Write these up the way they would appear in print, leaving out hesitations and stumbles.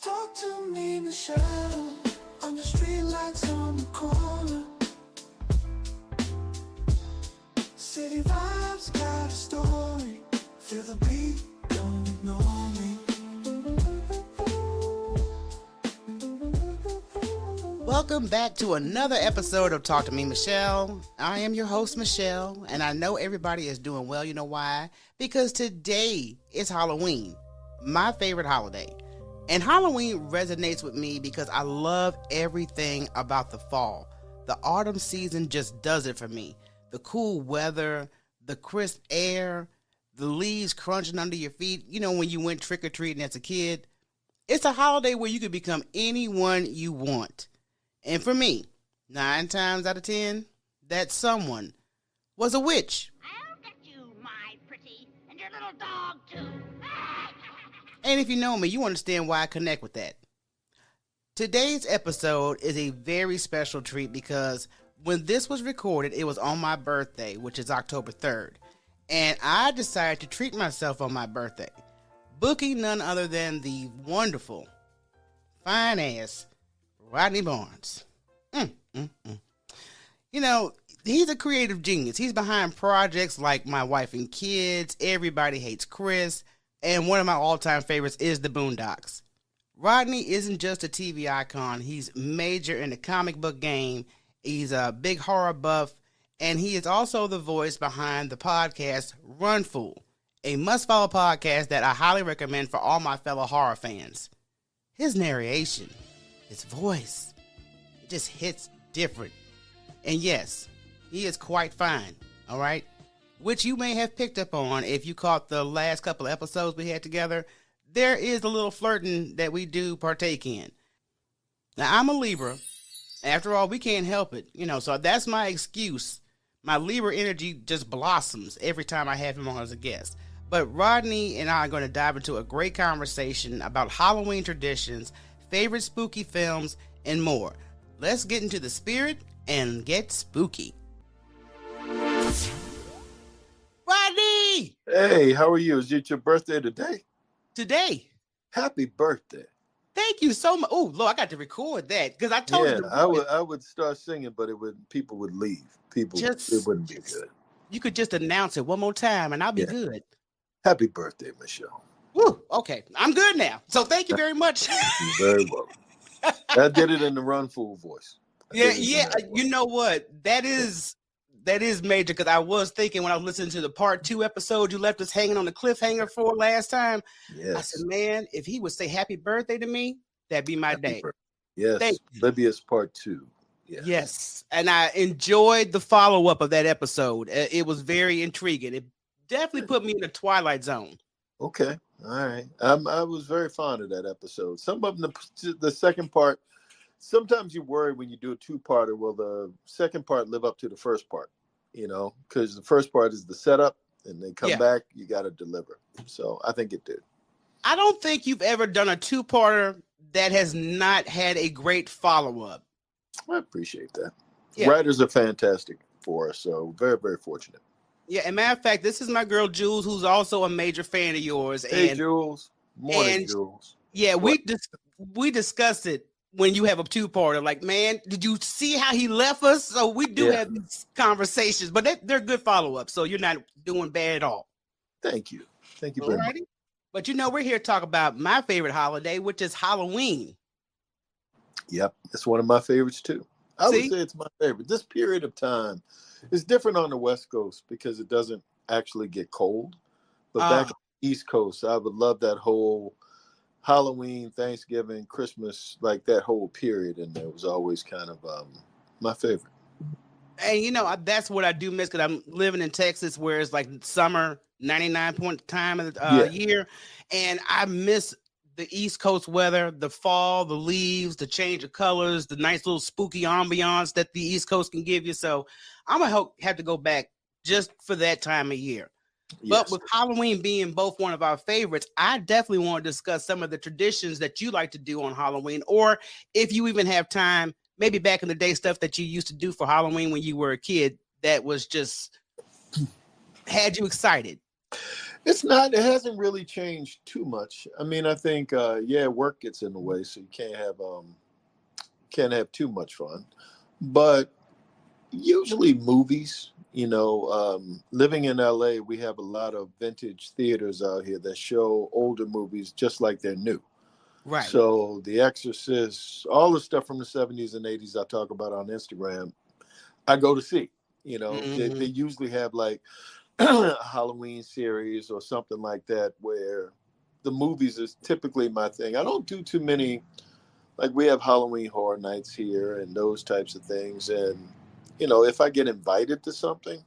Talk to me, Michele. On the street lights on the corner. City vibes got a story. Feel the beat, don't ignore me. Welcome back to another episode of Talk to Me Michele. I am your host, Michele, and I know everybody is doing well. You know why? Because today is Halloween, my favorite holiday. And Halloween resonates with me because I love everything about the fall. The autumn season just does it for me. The cool weather, the crisp air, the leaves crunching under your feet. You know, when you went trick-or-treating as a kid. It's a holiday where you can become anyone you want. And for me, 9 times out of 10, that someone was a witch. I'll get you, my pretty, and your little dog, too. And if you know me, you understand why I connect with that. Today's episode is a very special treat because when this was recorded, it was on my birthday, which is October 3rd. And I decided to treat myself on my birthday, booking none other than the wonderful, fine-ass Rodney Barnes. You know, he's a creative genius. He's behind projects like My Wife and Kids, Everybody Hates Chris, and one of my all-time favorites is The Boondocks. Rodney isn't just a TV icon. He's major in the comic book game. He's a big horror buff, and he is also the voice behind the podcast Run Fool, a must-follow podcast that I highly recommend for all my fellow horror fans. His narration, his voice, it just hits different. And yes, he is quite fine, all right? Which you may have picked up on if you caught the last couple of episodes we had together. There is a little flirting that we do partake in. Now, I'm a Libra. After all, we can't help it, you know, so that's my excuse. My Libra energy just blossoms every time I have him on as a guest. But Rodney and I are going to dive into a great conversation about Halloween traditions, favorite spooky films, and more. Let's get into the spirit and get spooky. Rodney! Hey, how are you? Is it your birthday today? Today. Happy birthday. Thank you so much. Oh, Lord, I got to record that because I told you. I would start singing, but people would leave. It wouldn't be good. You could just announce it one more time and I'll be good. Happy birthday, Michele. Woo, okay. I'm good now. So thank you very much. You're very welcome. I did it in the Run Fool voice. Yeah. You know what? That is major because I was thinking when I was listening to the part 2 episode you left us hanging on the cliffhanger for last time. Yes. I said, man, if he would say happy birthday to me, that'd be my day. Yes. Libya's part 2. Yes. And I enjoyed the follow-up of that episode. It was very intriguing. It definitely put me in the Twilight Zone. Okay. All right. I was very fond of that episode. Some of them, the second part, sometimes you worry when you do a 2-parter, will the second part live up to the first part? You know, because the first part is the setup and they come back, you got to deliver. So I think it did. I don't think you've ever done a 2-parter that has not had a great follow-up. I appreciate that. Yeah. Writers are fantastic for us, so very, very fortunate. Yeah, and matter of fact, this is my girl Jules, who's also a major fan of yours. Hey, Jules. Morning, Jules. Yeah, we discussed it when you have a 2-parter. Like, man, did you see how he left us? So we do have these conversations, but they're good follow-ups, so you're not doing bad at all. Thank you. Thank you very much. But you know, we're here to talk about my favorite holiday, which is Halloween. Yep, it's one of my favorites too. I would say it's my favorite. This period of time is different on the West Coast because it doesn't actually get cold. But back on the East Coast, I would love that whole Halloween, Thanksgiving, Christmas, like that whole period. And it was always kind of my favorite. And, you know, that's what I do miss because I'm living in Texas where it's like summer, 99% time of the year. And I miss the East Coast weather, the fall, the leaves, the change of colors, the nice little spooky ambiance that the East Coast can give you. So I'm going to have to go back just for that time of year. Yes. But with Halloween being both one of our favorites, I definitely want to discuss some of the traditions that you like to do on Halloween, or if you even have time, maybe back in the day, stuff that you used to do for Halloween when you were a kid that was just had you excited. It's not. It hasn't really changed too much. I mean, I think yeah, work gets in the way, so you can't have too much fun. But usually movies. Living in LA, we have a lot of vintage theaters out here that show older movies just like they're new. Right. So The Exorcist, all the stuff from the 70s and 80s I talk about on Instagram, I go to see. They Hmm. usually have like a Halloween series or something like that where the movies is typically my thing. I don't do too many, like we have Halloween horror nights here and those types of things. And, if I get invited to something,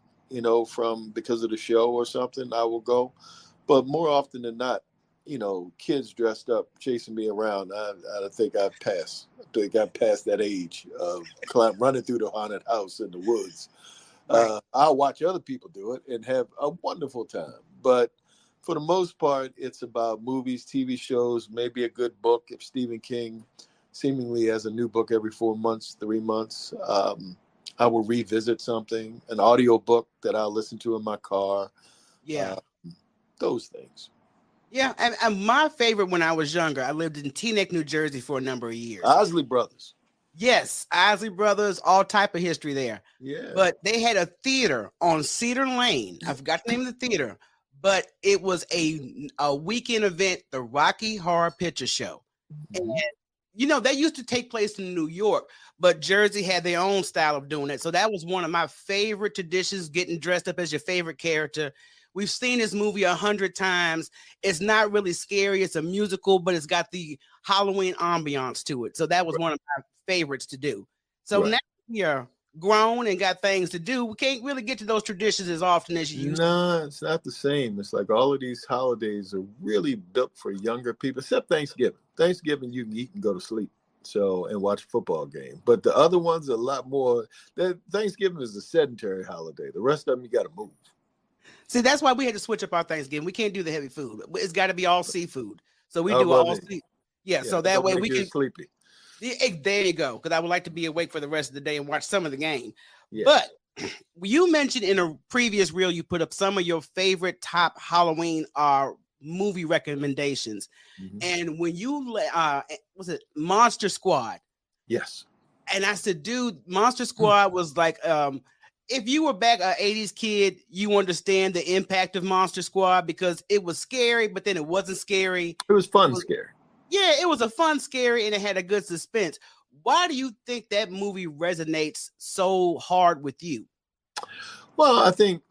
from because of the show or something, I will go. But more often than not, kids dressed up chasing me around. I think I've passed. I think I've passed that age of running through the haunted house in the woods. Right. I'll watch other people do it and have a wonderful time. But for the most part, it's about movies, TV shows, maybe a good book. If Stephen King seemingly has a new book every 4 months, 3 months, I will revisit something, an audio book that I'll listen to in my car, Yeah. uh, those things. Yeah. And my favorite when I was younger, I lived in Teaneck, New Jersey for a number of years. Osley Brothers. Yes, Isley Brothers, all type of history there. Yeah. But they had a theater on Cedar Lane. I forgot the name of the theater, but it was a weekend event, the Rocky Horror Picture Show. And Mhm. that used to take place in New York, but Jersey had their own style of doing it. So that was one of my favorite traditions, getting dressed up as your favorite character. We've seen this movie 100 times. It's not really scary. It's a musical, but it's got the Halloween ambiance to it. So that was one of my favorites to do. So Right. now you're grown and got things to do. We can't really get to those traditions as often as you used to. No, it's not the same. It's like all of these holidays are really built for younger people, except Thanksgiving. Thanksgiving, you can eat and go to sleep, so and watch a football game. But the other ones are a lot more. Thanksgiving is a sedentary holiday. The rest of them, you got to move. See, that's why we had to switch up our Thanksgiving. We can't do the heavy food. It's got to be all seafood. So we Oh, do well, all then, sea. Yeah, yeah, so that don't way make we you can. sleepy. Yeah, there you go. Because I would like to be awake for the rest of the day and watch some of the game. But Yes. you mentioned in a previous reel you put up some of your favorite top Halloween movie recommendations, Mhm. and when you was it Monster Squad? Yes. And I said, dude, Monster Squad was like, if you were back an 80s kid, you understand the impact of Monster Squad because it was scary, but then it wasn't scary. It was It fun, was, scary. yeah, it was a fun, scary, and it had a good suspense. Why do you think that movie resonates so hard with you? Well, I think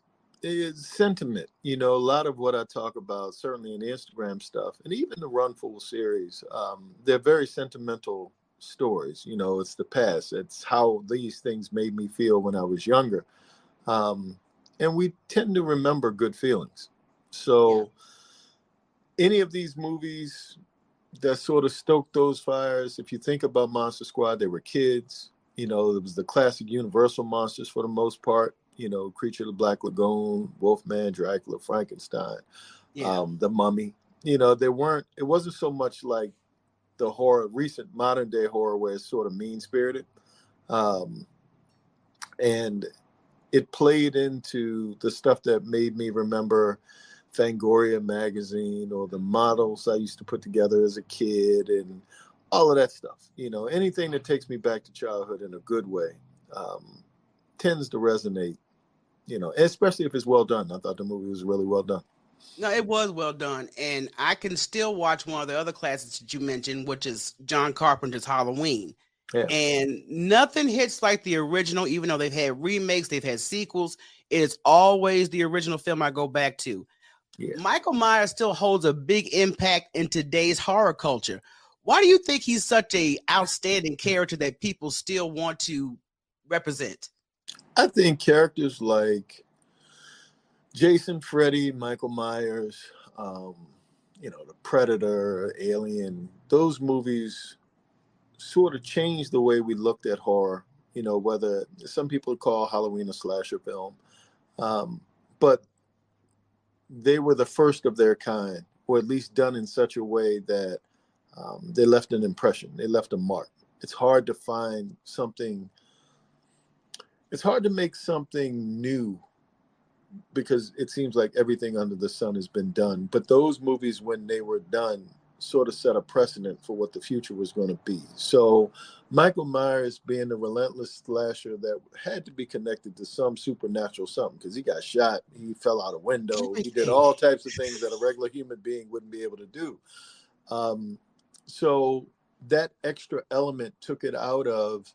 it's sentiment. A lot of what I talk about, certainly in the Instagram stuff, and even the Run Full series, they're very sentimental stories. It's the past. It's how these things made me feel when I was younger. Um, and we tend to remember good feelings. Yeah. So, any of these movies that sort of stoked those fires, if you think about Monster Squad, they were kids. It was the classic Universal monsters for the most part. Creature of the Black Lagoon, Wolfman, Dracula, Frankenstein, Yeah. the Mummy. It wasn't so much like the horror, recent modern day horror, where it's sort of mean spirited. Um, and it played into the stuff that made me remember Fangoria magazine or the models I used to put together as a kid and all of that stuff. Anything that takes me back to childhood in a good way um, tends to resonate, especially if it's well done. I thought the movie was really well done. No, it was well done. And I can still watch one of the other classics that you mentioned, which is John Carpenter's Halloween. Yeah. And nothing hits like the original, even though they've had remakes, they've had sequels. It's always the original film I go back to. Yeah. Michael Myers still holds a big impact in today's horror culture. Why do you think he's such a outstanding character that people still want to represent? I think characters like Jason, Freddy, Michael Myers, um, the Predator, Alien, those movies sort of changed the way we looked at horror. Whether some people call Halloween a slasher film, um, but they were the first of their kind, or at least done in such a way that they left an impression, they left a mark. It's hard to find something, it's hard to make something new because it seems like everything under the sun has been done. But those movies, when they were done, sort of set a precedent for what the future was going to be. So Michael Myers being the relentless slasher that had to be connected to some supernatural something, because he got shot, he fell out a window, he did all types of things that a regular human being wouldn't be able to do. So that extra element took it out of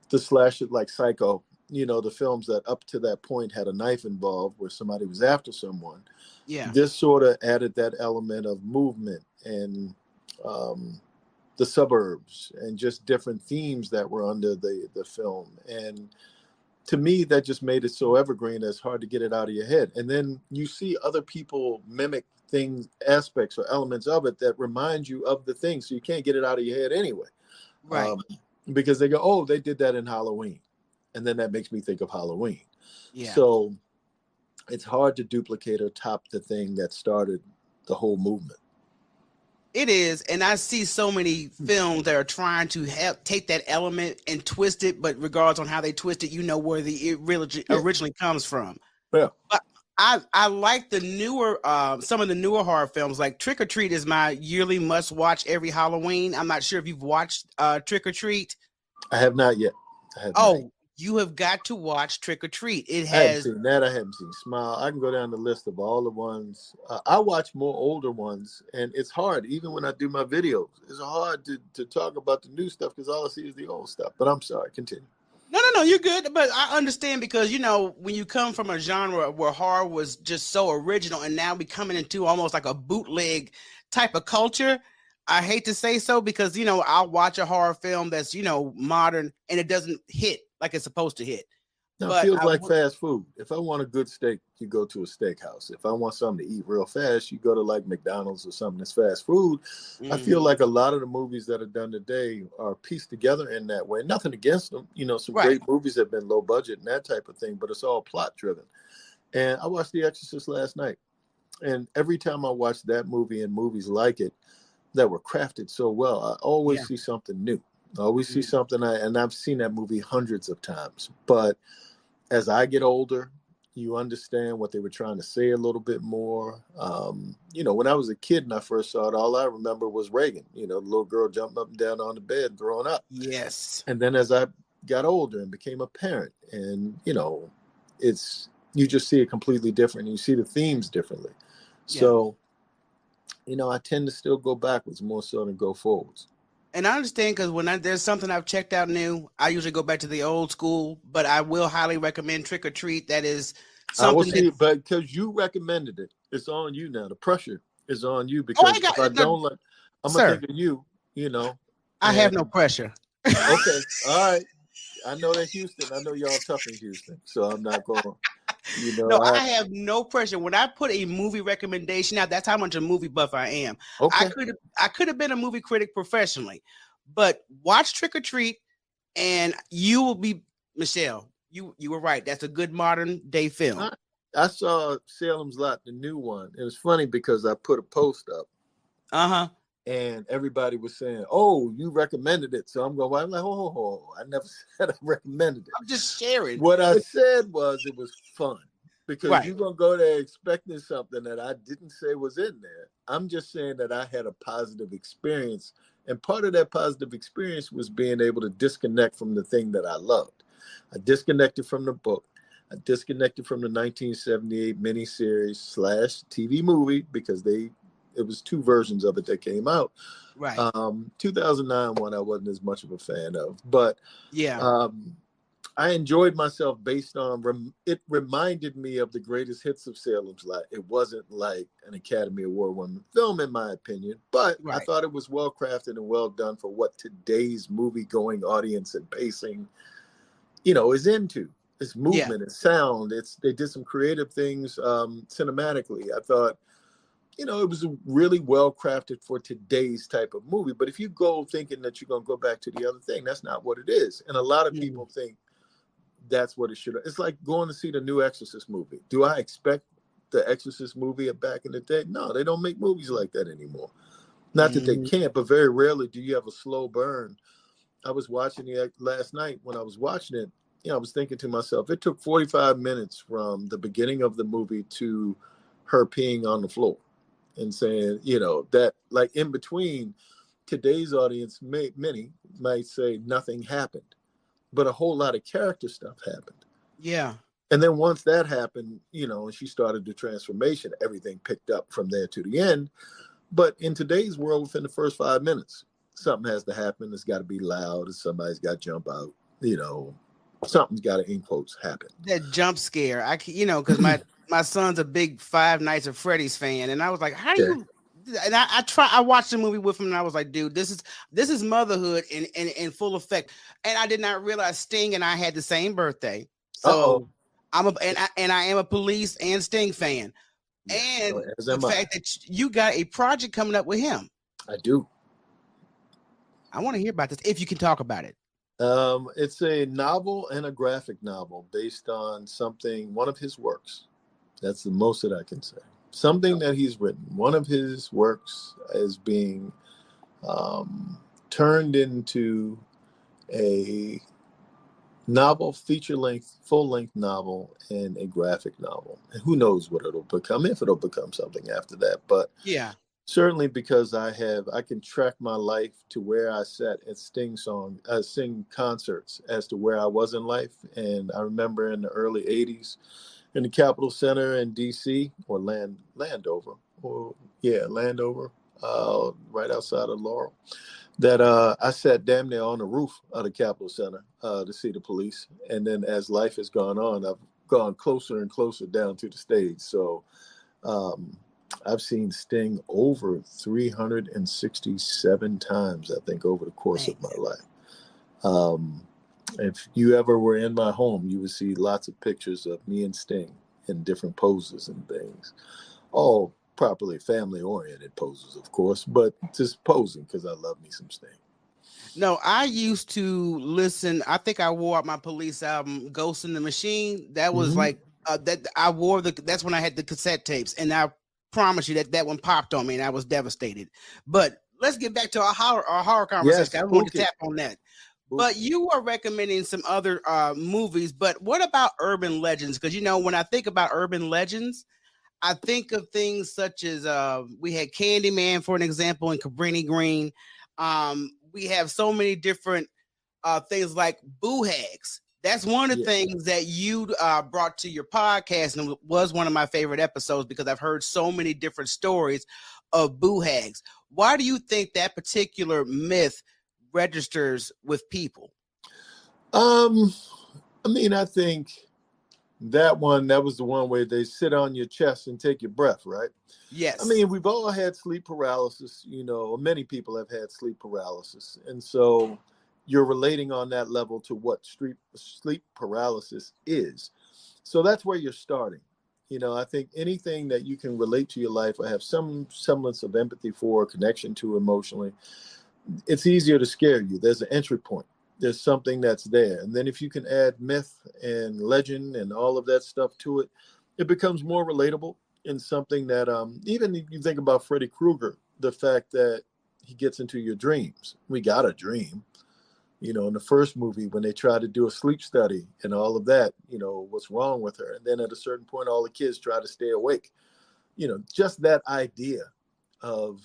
the slasher, like Psycho, the films that up to that point had a knife involved where somebody was after someone. Yeah. This sort of added that element of movement and the suburbs and just different themes that were under the film. And to me, that just made it so evergreen that it's hard to get it out of your head. And then you see other people mimic things, aspects or elements of it that remind you of the thing. So you can't get it out of your head anyway. Right. Because they go, oh, they did that in Halloween. And then that makes me think of Halloween. Yeah. So it's hard to duplicate or top the thing that started the whole movement. It is, and I see so many films that are trying to take that element and twist it, but regardless on how they twist it, where it really originally comes from. Yeah. But I like the newer, some of the newer horror films. Like Trick or Treat is my yearly must watch every Halloween. I'm not sure if you've watched Trick or Treat. I have not yet. You have got to watch Trick or Treat. It has. I haven't seen that. I haven't seen Smile. I can go down the list of all the ones. I watch more older ones, and it's hard. Even when I do my videos, it's hard to talk about the new stuff because all I see is the old stuff. But I'm sorry. Continue. No, you're good. But I understand because, when you come from a genre where horror was just so original and now we coming into almost like a bootleg type of culture, I hate to say so because, I'll watch a horror film that's, modern and it doesn't hit like it's supposed to hit. Now, it feels like fast food. If I want a good steak, you go to a steakhouse. If I want something to eat real fast, you go to like McDonald's or something that's fast food. Mm-hmm. I feel like a lot of the movies that are done today are pieced together in that way. Nothing against them. Some great movies have been low budget and that type of thing, but it's all plot driven. And I watched The Exorcist last night. And every time I watch that movie and movies like it that were crafted so well, I always see something new. I always see something, and I've seen that movie hundreds of times. But as I get older, you understand what they were trying to say a little bit more. When I was a kid and I first saw it, all I remember was Reagan. The little girl jumping up and down on the bed, throwing up. Yes. And then as I got older and became a parent, and you just see it completely different. You see the themes differently. Yeah. So, I tend to still go backwards more so than go forwards. And I understand because when there's something I've checked out new, I usually go back to the old school, but I will highly recommend Trick or Treat. That is something but because you recommended it, it's on you now. The pressure is on you because I'm going to think of you, I have no pressure. Okay. All right. I know that Houston. I know y'all tough in Houston, so I'm not going to. I have no pressure. When I put a movie recommendation out, that's how much a movie buff I am. Okay. I could have been a movie critic professionally, but watch Trick or Treat, and you will be Michelle. You were right. That's a good modern day film. I saw Salem's Lot, the new one. It was funny because I put a post up. And everybody was saying, "Oh, you recommended it." So I'm going. I'm like, "Oh, I never said I recommended it. I'm just sharing." What I said was it was fun because you're gonna go there expecting something that I didn't say was in there. I'm just saying that I had a positive experience, and part of that positive experience was being able to disconnect from the thing that I loved. I disconnected from the book. I disconnected from the 1978 miniseries / TV movie because it was two versions of it that came out. Right. 2009 one I wasn't as much of a fan of, but I enjoyed myself based on it reminded me of the greatest hits of Salem's Lot. It wasn't like an Academy Award winning film in my opinion, but I thought it was well crafted and well done for what today's movie going audience and pacing, is into. It's movement, it's sound. They did some creative things cinematically. I thought, it was really well crafted for today's type of movie. But if you go thinking that you're going to go back to the other thing, that's not what it is. And a lot of people think that's what it should have. It's like going to see the new Exorcist movie. Do I expect the Exorcist movie back in the day? No, they don't make movies like that anymore. Not that they can't, but very rarely do you have a slow burn. I was watching it last night when I was watching it. I was thinking to myself, it took 45 minutes from the beginning of the movie to her peeing on the floor and saying, that like in between, today's audience, many might say nothing happened, but a whole lot of character stuff happened. Yeah. And then once that happened, and she started the transformation, everything picked up from there to the end. But in today's world, within the first 5 minutes, something has to happen. It's got to be loud. And somebody's got to jump out. Something's got to, in quotes, happen. That jump scare, because my son's a big Five Nights at Freddy's fan, and I was like, how do you? And I watched the movie with him, and I was like, dude, this is motherhood in full effect. And I did not realize Sting and I had the same birthday, so I am a Police and Sting fan, and the fact that you got a project coming up with him. I do. I want to hear about this if you can talk about it. It's a novel and a graphic novel based on one of his works. That's the most that I can say. Something that he's written. One of his works is being turned into a novel, feature-length, full-length novel, and a graphic novel. And who knows what it'll become, if it'll become something after that. But yeah. Certainly because I can track my life to where I sat at sing concerts as to where I was in life. And I remember in the early 80s in the Capitol Center in DC or Landover, right outside of Laurel, that I sat damn near on the roof of the Capitol Center to see the Police. And then as life has gone on, I've gone closer and closer down to the stage. So, I've seen Sting over 367 times, I think, over the course of my life. If you ever were in my home, you would see lots of pictures of me and Sting in different poses and things, all properly family-oriented poses, of course, but just posing because I love me some Sting. No, I used to listen. I think I wore out my Police album, Ghost in the Machine. That was like that. I wore that's when I had the cassette tapes, and I promise you that one popped on me and I was devastated. But let's get back to our horror conversation. Yes, I want to tap on that. But you are recommending some other movies. But what about urban legends? Because when I think about urban legends, I think of things such as we had Candyman, for an example, in Cabrini Green. We have so many different things like Boo Hags. That's one of the things that you brought to your podcast, and it was one of my favorite episodes because I've heard so many different stories of Boo Hags. Why do you think that particular myth registers with people? I think that was the one where they sit on your chest and take your breath, right? Yes. We've all had sleep paralysis, many people have had sleep paralysis. And so you're relating on that level to what sleep paralysis is. So that's where you're starting. I think anything that you can relate to your life or have some semblance of empathy for, connection to emotionally, it's easier to scare you. There's an entry point. There's something that's there. And then if you can add myth and legend and all of that stuff to it, it becomes more relatable and something that even if you think about Freddy Krueger, the fact that he gets into your dreams. We got a dream. In the first movie, when they try to do a sleep study and all of that, what's wrong with her. And then at a certain point, all the kids try to stay awake. Just that idea of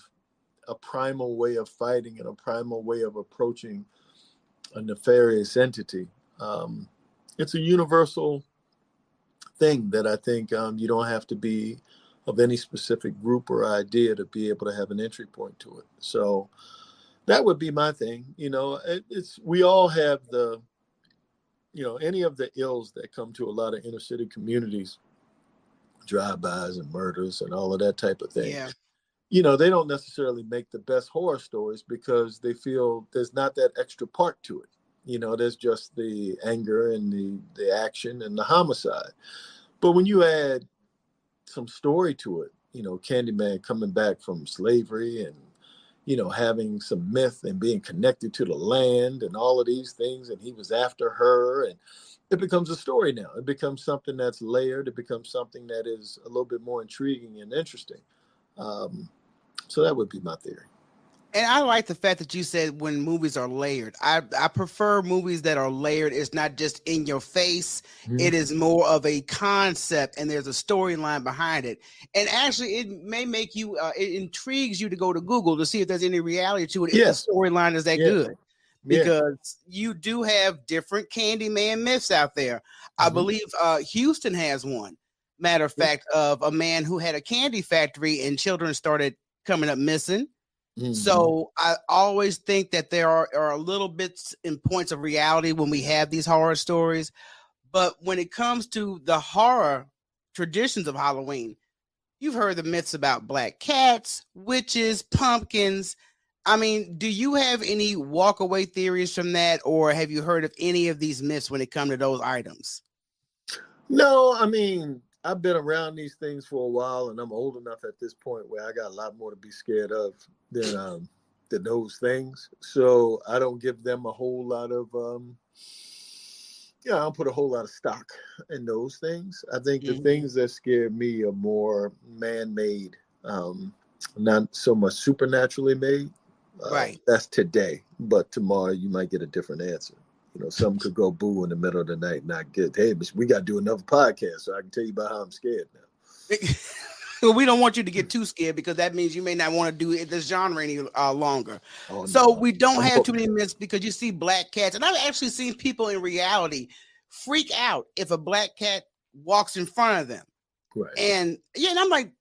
a primal way of fighting and a primal way of approaching a nefarious entity. It's a universal thing that I think you don't have to be of any specific group or idea to be able to have an entry point to it. So that would be my thing. We all have any of the ills that come to a lot of inner city communities, drive-bys and murders and all of that type of thing. Yeah. They don't necessarily make the best horror stories because they feel there's not that extra part to it. There's just the anger and the action and the homicide. But when you add some story to it, Candyman coming back from slavery and, having some myth and being connected to the land and all of these things, and he was after her, and it becomes a story now. It becomes something that's layered. It becomes something that is a little bit more intriguing and interesting. So that would be my theory. And I like the fact that you said when movies are layered. I prefer movies that are layered. It's not just in your face. Mhm. It is more of a concept, and there's a storyline behind it. And actually, it may make you. It intrigues you to go to Google to see if there's any reality to it. If the Yeah, storyline is that yeah, good, yeah. because you do have different Candyman myths out there. I Mhm. believe Houston has one. Matter of Yeah. fact, of a man who had a candy factory and children started coming up missing. Mhm. So I always think that there are little bits and points of reality when we have these horror stories. But when it comes to the horror traditions of Halloween, you've heard the myths about black cats, witches, pumpkins. I mean, do you have any walkaway theories from that, or have you heard of any of these myths when it comes to those items? No, I mean, I've been around these things for a while, and I'm old enough at this point where I got a lot more to be scared of than those things. So I don't give them a whole lot of yeah, I don't put a whole lot of stock in those things. I think the Mhm. things that scare me are more man-made, um, not so much supernaturally made. Right. That's today, but tomorrow you might get a different answer. You know, some could go boo in the middle of the night, not good. Hey, but we got to do another podcast, so I can tell you about how I'm scared now. We don't want you to get too scared because that means you may not want to do this genre any longer. Oh So no, we don't I'm have too many myths because you see black cats, and I've actually seen people in reality freak out if a black cat walks in front of them. right. And yeah, and I'm like,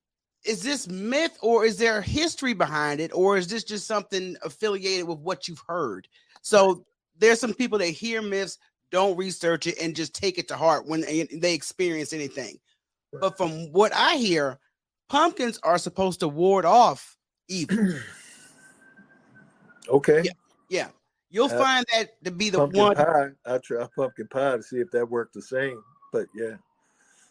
is this myth or is there history behind it, or is this just something affiliated with what you've heard? Right. So there's some people that hear myths, don't research it, and just take it to heart when they experience anything. Right. But from what I hear, pumpkins are supposed to ward off evil. Okay. Yeah, yeah. You'll Uh, find that to be the Pumpkin one. pie. I try pumpkin pie to see if that worked the same. But yeah.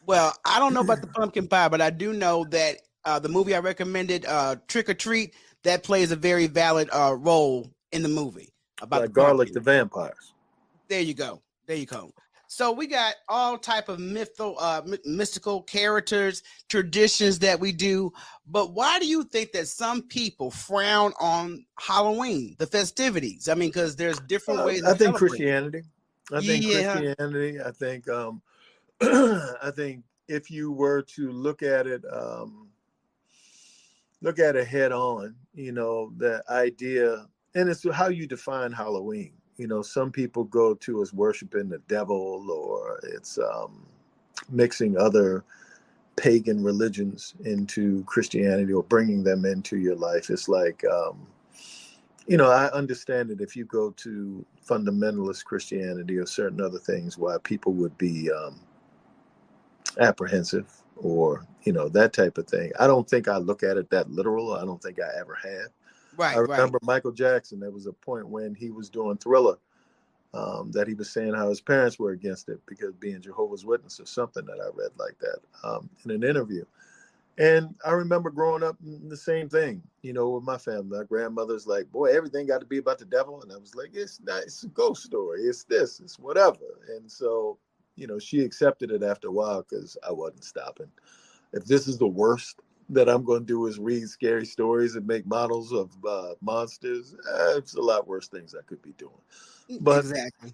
Well, I don't know about the pumpkin pie, but I do know that the movie I recommended, Trick or Treat, that plays a very valid role in the movie about the Like garlic pumpkin. the vampires. There you go. There you go. So we got all type of mystical characters, traditions that we do. But why do you think that some people frown on Halloween, the festivities? I mean, because there's different ways I of think celebrating. Christianity. I think Yeah, Christianity. I think I think if you were to look at it head on, you know, the idea, and it's how you define Halloween. You know, some people go to as worshiping the devil, or it's mixing other pagan religions into Christianity or bringing them into your life. It's like, you know, I understand that if you go to fundamentalist Christianity or certain other things, why people would be apprehensive or, you know, that type of thing. I don't think I look at it that literal. I don't think I ever have. I right, right. remember Michael Jackson. There was a point when he was doing Thriller that he was saying how his parents were against it because being Jehovah's Witness or something that I read like that in an interview. And I remember growing up the same thing, you know, with my family. My grandmother's like, boy, everything got to be about the devil. And I was like, it's not, it's a ghost story. It's this, it's whatever. And so, you know, she accepted it after a while because I wasn't stopping. If this is the worst that I'm going to do is read scary stories and make models of monsters, it's a lot worse things I could be doing. But Exactly.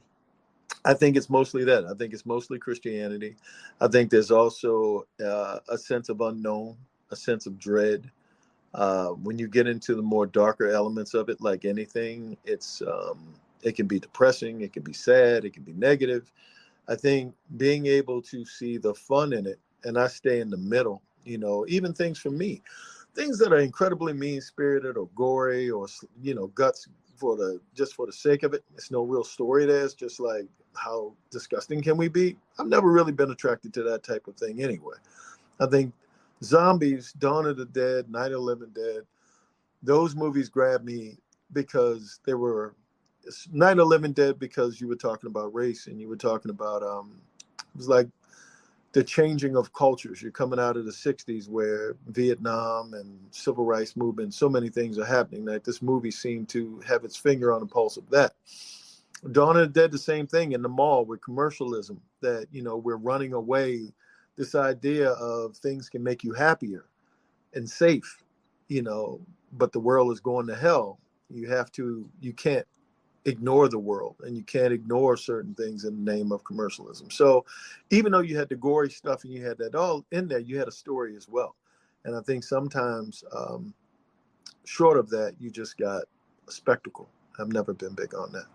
I think it's mostly that. I think it's mostly Christianity. I think there's also a sense of unknown, a sense of dread. When you get into the more darker elements of it, like anything, it can be depressing, it can be sad, it can be negative. I think being able to see the fun in it, and I stay in the middle. You know, even things for me, things that are incredibly mean spirited or gory or, you know, guts for the just for the sake of it. It's no real story there. It's just like, how disgusting can we be? I've never really been attracted to that type of thing anyway. I think zombies, Dawn of the Dead, Night of the Living Dead, those movies grabbed me because they were Night of the Living Dead, because you were talking about race and you were talking about it was like the changing of cultures. You're coming out of the 60s where Vietnam and civil rights movement, so many things are happening that this movie seemed to have its finger on the pulse of that. Dawn of the Dead, the same thing in the mall with commercialism, that, you know, we're running away, this idea of things can make you happier and safe, you know, but the world is going to hell. You can't ignore the world, and you can't ignore certain things in the name of commercialism. So even though you had the gory stuff and you had that all in there, you had a story as well. And I think sometimes short of that, you just got a spectacle. I've never been big on that.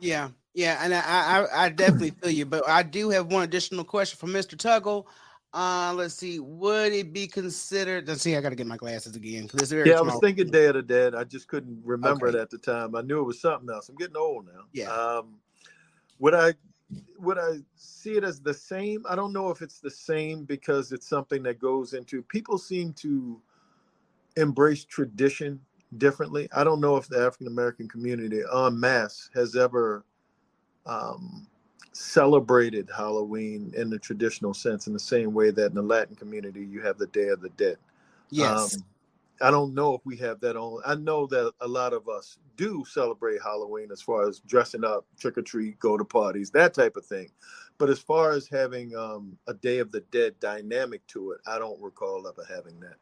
Yeah, yeah, and I definitely feel you, but I do have one additional question from Mr. Tuggle. Let's see, would it be considered? Let's see, I got to get my glasses again because it's very Yeah, I was small. thinking Day of the Dead. I just couldn't remember Okay. it at the time. I knew it was something else. I'm getting old now. Yeah. Would I see it as the same? I don't know if it's the same because it's something that goes into, people seem to embrace tradition differently. I don't know if the African American community en masse has ever celebrated Halloween in the traditional sense in the same way that in the Latin community you have the Day of the Dead. Yes. I don't know if we have that on. I know that a lot of us do celebrate Halloween as far as dressing up, trick or treat, go to parties, that type of thing. But as far as having a Day of the Dead dynamic to it, I don't recall ever having that.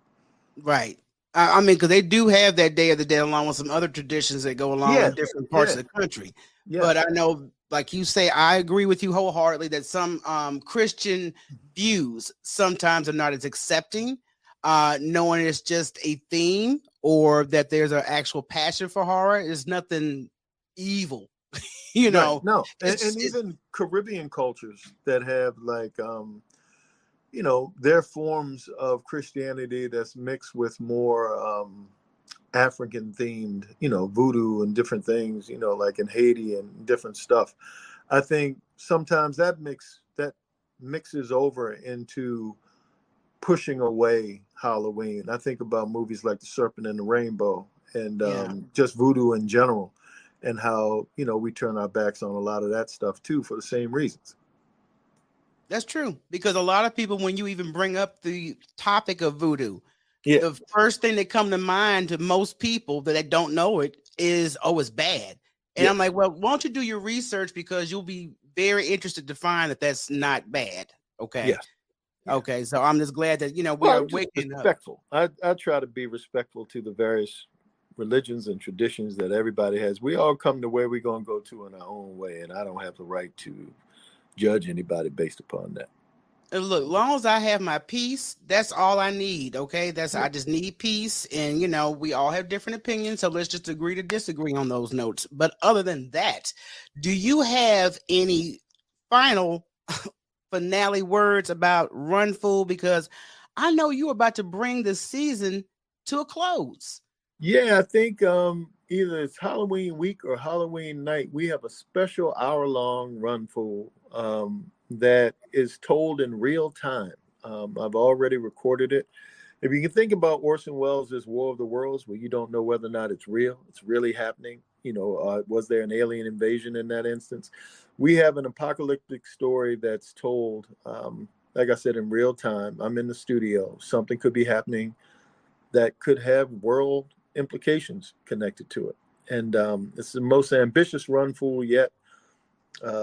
Right. I mean, because they do have that Day of the Dead along with some other traditions that go along in different parts of the country. But I know, like you say, I agree with you wholeheartedly that some Christian views sometimes are not as accepting, knowing it's just a theme or that there's an actual passion for horror. Is nothing evil, you know. Right. No, and even Caribbean cultures that have like their forms of Christianity that's mixed with more African themed, voodoo and different things, like in Haiti and different stuff. I think sometimes that mixes over into pushing away Halloween. I think about movies like The Serpent and the Rainbow and just voodoo in general, and how, we turn our backs on a lot of that stuff too for the same reasons. That's true, because a lot of people, when you even bring up the topic of voodoo, Yeah. the first thing that come to mind to most people that don't know it is, oh, it's bad. And I'm like, well, why don't you do your research, because you'll be very interested to find that that's not bad. Okay. Yes. Yeah. Okay. So I'm just glad that, we are waking respectful. Up. I try to be respectful to the various religions and traditions that everybody has. We all come to where we're going to go to in our own way, and I don't have the right to judge anybody based upon that. And look, long as I have my peace, that's all I need. Okay. I just need peace. And, we all have different opinions. So let's just agree to disagree on those notes. But other than that, do you have any final finale words about Run Fool? Because I know you're about to bring the season to a close. Yeah, I think either it's Halloween week or Halloween night. We have a special hour-long Run Fool that is told in real time. I've already recorded it. If you can think about Orson Welles' War of the Worlds, where you don't know whether or not it's real, it's really happening. Was there an alien invasion in that instance? We have an apocalyptic story that's told, like I said, in real time. I'm in the studio. Something could be happening that could have world implications connected to it. And it's the most ambitious Run Fool yet.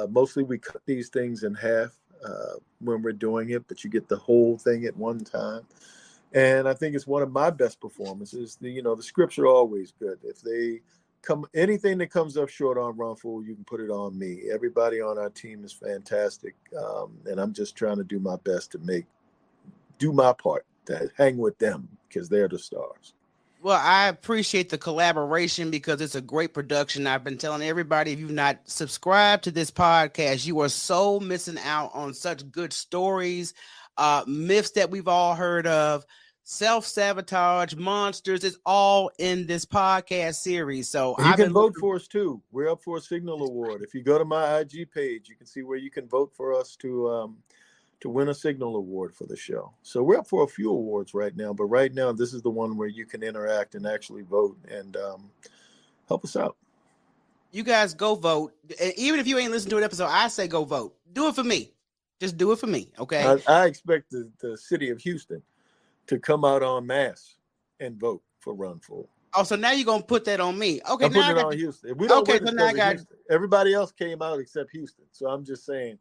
Mostly we cut these things in half when we're doing it, but you get the whole thing at one time. And I think it's one of my best performances. The scripts are always good. If they anything that comes up short on Run Fool, you can put it on me. Everybody on our team is fantastic. And I'm just trying to do my best to do my part, to hang with them, because they're the stars. Well, I appreciate the collaboration because it's a great production. I've been telling everybody, if you've not subscribed to this podcast, you are so missing out on such good stories, myths that we've all heard of, self-sabotage, monsters. It's all in this podcast series. So you can vote for us too. We're up for a Signal Award. If you go to my IG page, you can see where you can vote for us to win a Signal Award for the show. So we're up for a few awards right now, but right now this is the one where you can interact and actually vote and help us out. You guys go vote. Even if you ain't listened to an episode, I say go vote. Do it for me. Just do it for me, okay? I expect the city of Houston to come out en masse and vote for Run Fool. Oh, so now you're going to put that on me. Okay, I'm putting it on Houston. If we don't win, so now I got Houston. Everybody else came out except Houston. So I'm just saying,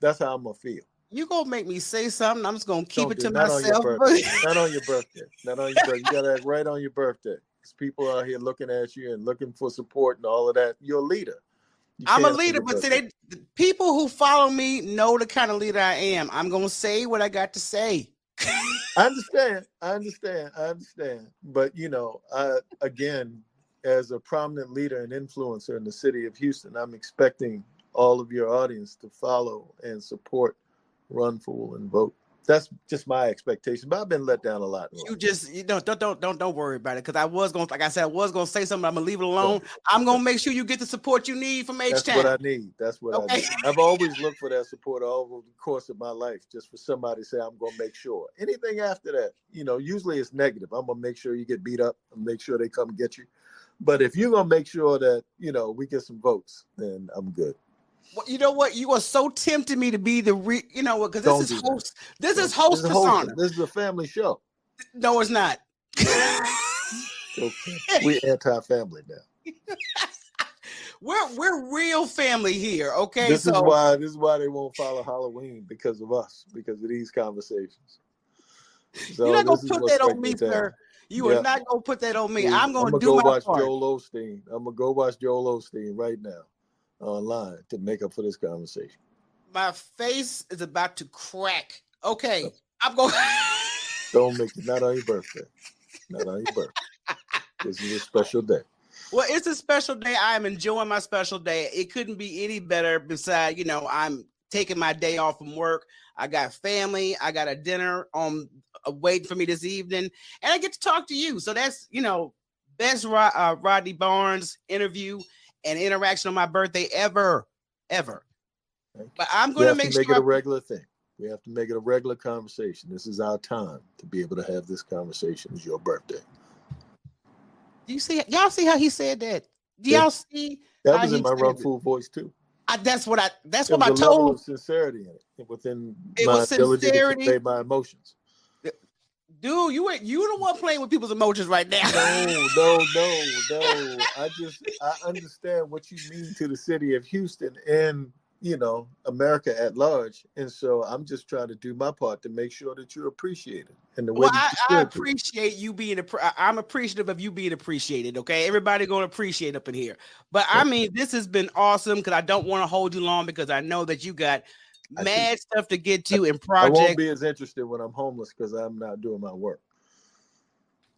that's how I'm going to feel. You going to make me say something. I'm just going to keep it to not myself. On your birthday. Not on your birthday. Not on your birthday. You got to act right on your birthday. There's people out here looking at you and looking for support and all of that. You're a leader. I'm a leader, but see, the people who follow me know the kind of leader I am. I'm gonna say what I got to say. I understand. But again, as a prominent leader and influencer in the city of Houston, I'm expecting all of your audience to follow and support Run Fool and Vote. That's just my expectation. But I've been let down a lot. Don't worry about it, because I was gonna, like I said, I was gonna say something. I'm gonna leave it alone. I'm gonna make sure you get the support you need from H-Town. That's what I need. I need. I've always looked for that support all over the course of my life, just for somebody to say, I'm gonna make sure. Anything after that, usually it's negative. I'm gonna make sure you get beat up and make sure they come get you. But if you're gonna make sure that we get some votes, then I'm good. Well, you know what? You are so tempting me to be because this is host. This is host persona. This is a family show. No, it's not. Okay. We're anti-family now. We're real family here. Okay. This is why they won't follow Halloween, because of us, because of these conversations. So you're not gonna put that on me, sir. You are not gonna put that on me. I'm gonna do my part. Joel Osteen. I'm gonna go watch Joel Osteen right now online to make up for this conversation. My face is about to crack. Okay, I'm going. Don't make it. Not on your birthday. Not on your birthday. This is a special day. Well, it's a special day. I am enjoying my special day. It couldn't be any better. Besides, I'm taking my day off from work. I got family. I got a dinner waiting for me this evening, and I get to talk to you. So that's best Rodney Barnes interview and interaction on my birthday ever. But I'm going to make sure it a regular thing. We have to make it a regular conversation. This is our time to be able to have this conversation. It's your birthday. Do you see? Y'all see how he said that? Do y'all see? That was in my Run Fool voice too. That's what I told. Level of sincerity in it, within my ability to convey my emotions. Dude, you the one playing with people's emotions right now. No. I understand what you mean to the city of Houston and America at large, and so I'm just trying to do my part to make sure that you're appreciated. And the way I appreciate you being I'm appreciative of you being appreciated. Okay, everybody gonna appreciate up in here. But I mean, this has been awesome, because I don't want to hold you long, because I know that you got mad stuff to get to in projects. I won't be as interested when I'm homeless, because I'm not doing my work.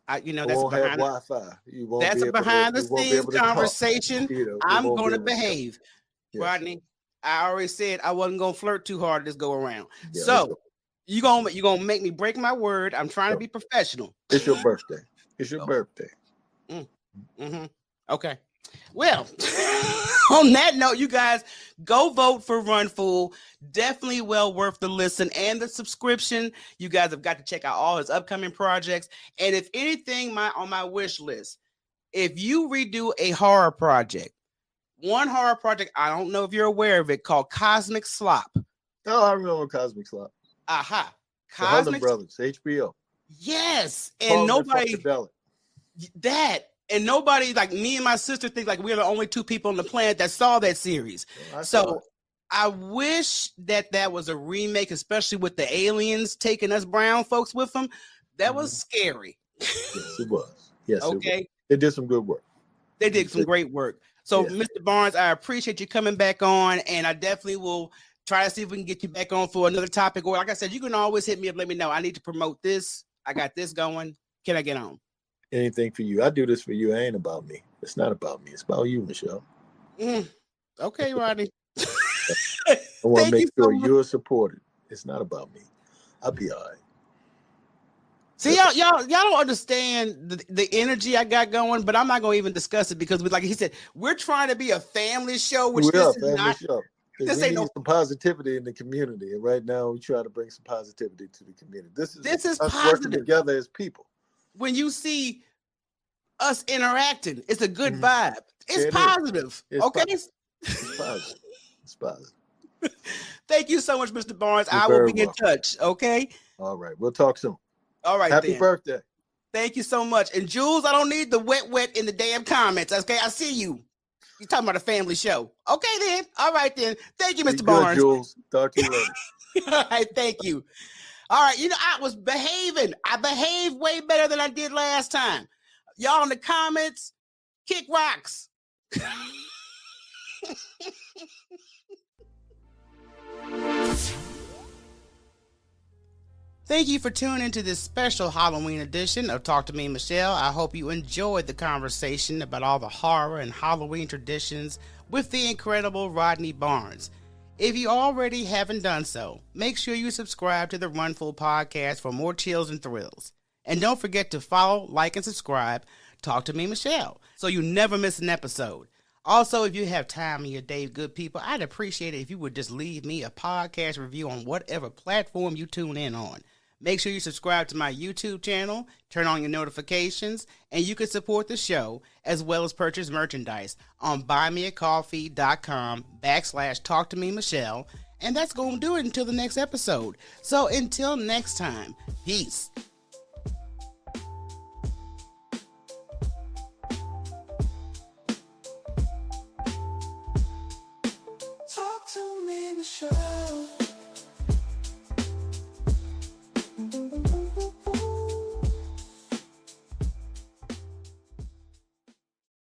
That's behind Wi-Fi. That's a behind the scenes conversation. I'm going to behave, yes. Rodney. I already said I wasn't going to flirt too hard this go around. Yeah, so you gonna make me break my word. I'm trying to be professional. It's your birthday. It's your birthday. Mm-hmm. Okay. Well, on that note, you guys go vote for Run Fool. Definitely well worth the listen and the subscription. You guys have got to check out all his upcoming projects. And if anything, on my wish list, if you redo a horror project, one horror project, I don't know if you're aware of it, called Cosmic Slop. Oh, I remember Cosmic Slop. Aha. Cosmic Brothers, HBO. Yes. And nobody like me and my sister think like we're the only two people on the planet that saw that series. I wish that was a remake, especially with the aliens taking us brown folks with them. That was scary. Yes, it was. Yes, okay. It was. They did some good work. They did some great work. So, Mr. Barnes, I appreciate you coming back on, and I definitely will try to see if we can get you back on for another topic. Or like I said, you can always hit me up, let me know. I need to promote this. I got this going. Can I get on? Anything for you. I do this for you. It ain't about me. It's not about me. It's about you, Michelle. Okay, Rodney. I want to make sure you're supported. It's not about me. I'll be all right. See, y'all don't understand the energy I got going, but I'm not going to even discuss it, because like he said, we're trying to be a family show, which this is not. Show. This ain't some positivity in the community, and right now we try to bring some positivity to the community. This is us working together as people. When you see us interacting, it's a good vibe. It's positive. Okay, it's positive. It's positive. Thank you so much, Mr. Barnes. I will be in touch. Okay. All right, we'll talk soon. All right. Happy birthday. Thank you so much. And Jules, I don't need the wet in the damn comments. Okay, I see you. You're talking about a family show. Okay, then. All right, then. Thank you, Mr. Barnes. Jules. Talk to you later. All right, thank you. All right, I was behaving. I behaved way better than I did last time. Y'all in the comments, kick rocks. Thank you for tuning into this special Halloween edition of Talk to Me Michele. I hope you enjoyed the conversation about all the horror and Halloween traditions with the incredible Rodney Barnes. If you already haven't done so, make sure you subscribe to the Runful podcast for more chills and thrills. And don't forget to follow, like, and subscribe Talk to Me Michele so you never miss an episode. Also, if you have time in your day, good people, I'd appreciate it if you would just leave me a podcast review on whatever platform you tune in on. Make sure you subscribe to my YouTube channel, turn on your notifications, and you can support the show as well as purchase merchandise on buymeacoffee.com/talktomemichele. And that's going to do it until the next episode. So until next time, peace.